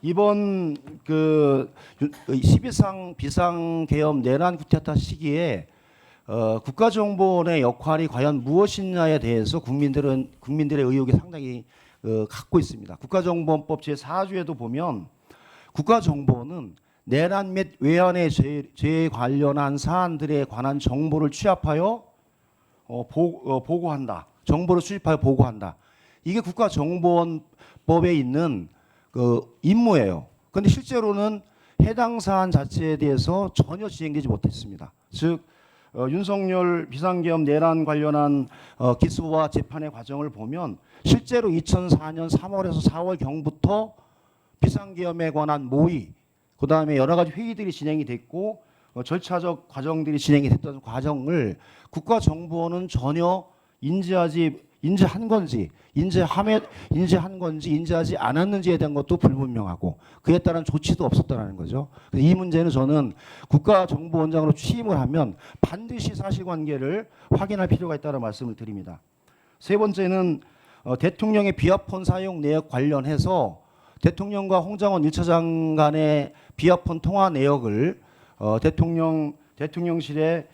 이번 그 12상 비상계엄 내란 쿠데타 시기에 국가정보원의 역할이 과연 무엇이냐에 대해서 국민들의 의혹이 상당히 갖고 있습니다. 국가정보원법 제4조에도 보면 국가정보원은 내란 및 외환의 죄에 관련한 사안들에 관한 정보를 취합하여 보고한다. 정보를 수집하여 보고한다. 이게 국가정보원법에 있는 그 임무예요. 그런데 실제로는 해당 사안 자체에 대해서 전혀 진행되지 못했습니다. 즉 윤석열 비상계엄 내란 관련한 기소와 재판의 과정을 보면 실제로 2004년 3월에서 4월경부터 비상계엄에 관한 모의, 그다음에 여러 가지 회의들이 진행이 됐고 절차적 과정들이 진행이 됐던 과정을 국가정보원은 전혀 인지한 건지 인지하지 않았는지에 대한 것도 불분명하고 그에 따른 조치도 없었다는 거죠. 이 문제는 저는 국가정보원장으로 취임을 하면 반드시 사실관계를 확인할 필요가 있다는 말씀을 드립니다. 세 번째는 대통령의 비아폰 사용 내역 관련해서 대통령과 홍장원 1차장 간의 비아폰 통화 내역을 대통령실의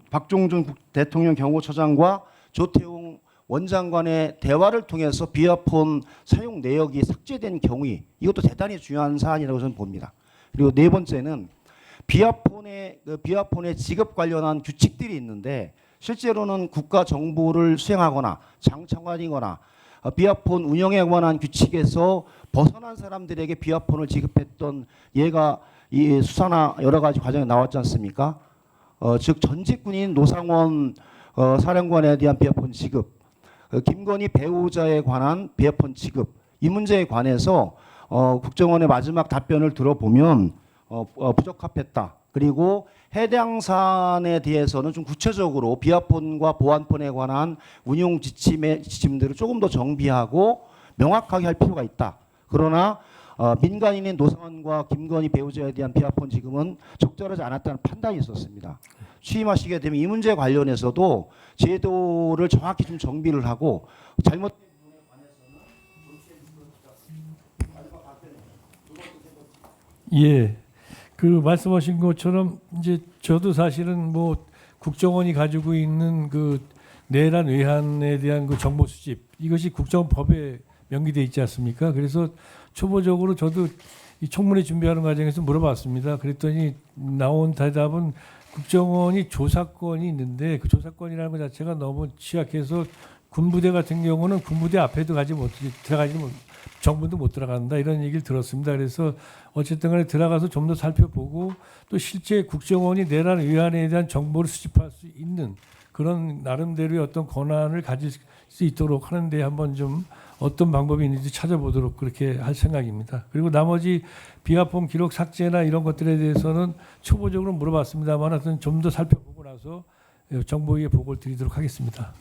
박종준 대통령 경호처장과 조태웅 원장 간의 대화를 통해서 비아폰 사용 내역이 삭제된 경위, 이것도 대단히 중요한 사안이라고 저는 봅니다. 그리고 네 번째는 비아폰의 지급 관련한 규칙들이 있는데 실제로는 국가 정보를 수행하거나 장차관이거나 비아폰 운영에 관한 규칙에서 벗어난 사람들에게 비아폰을 지급했던 예가 이 수사나 여러 가지 과정에 나왔지 않습니까? 즉 전직 군인 노상원 사령관에 대한 비아폰 지급, 김건희 배우자에 관한 비아폰 지급, 이 문제에 관해서 국정원의 마지막 답변을 들어보면 부적합했다. 그리고 해당 사안에 대해서는 좀 구체적으로 비아폰과 보안폰에 관한 운용 지침들을 조금 더 정비하고 명확하게 할 필요가 있다. 그러나 민간인인 노상원과 김건희 배우자에 대한 비아폰 지급은 적절하지 않았다는 판단이 있었습니다. 취임하시게 되면 이 문제에 관련해서도 제도를 정확히 좀 정비를 하고 잘못된 부분에 관해서는 예, 그 말씀하신 것처럼 이제 저도 사실은 뭐 국정원이 가지고 있는 그 내란 외환에 대한 그 정보 수집, 이것이 국정법에 명기돼 있지 않습니까? 그래서 초보적으로 저도 이 청문회 준비하는 과정에서 물어봤습니다. 그랬더니 나온 대답은 국정원이 조사권이 있는데 그 조사권이라는 것 자체가 너무 취약해서 군부대 같은 경우는 군부대 앞에도 정부도 못 들어간다, 이런 얘기를 들었습니다. 그래서 어쨌든 간에 들어가서 좀 더 살펴보고 또 실제 국정원이 내란 외환에 대한 정보를 수집할 수 있는 그런 나름대로의 어떤 권한을 가질 수 있도록 하는데 한번 좀 어떤 방법이 있는지 찾아보도록 그렇게 할 생각입니다. 그리고 나머지 비아폰 기록 삭제나 이런 것들에 대해서는 초보적으로 물어봤습니다만 하여튼 좀 더 살펴보고 나서 정보위에 보고를 드리도록 하겠습니다.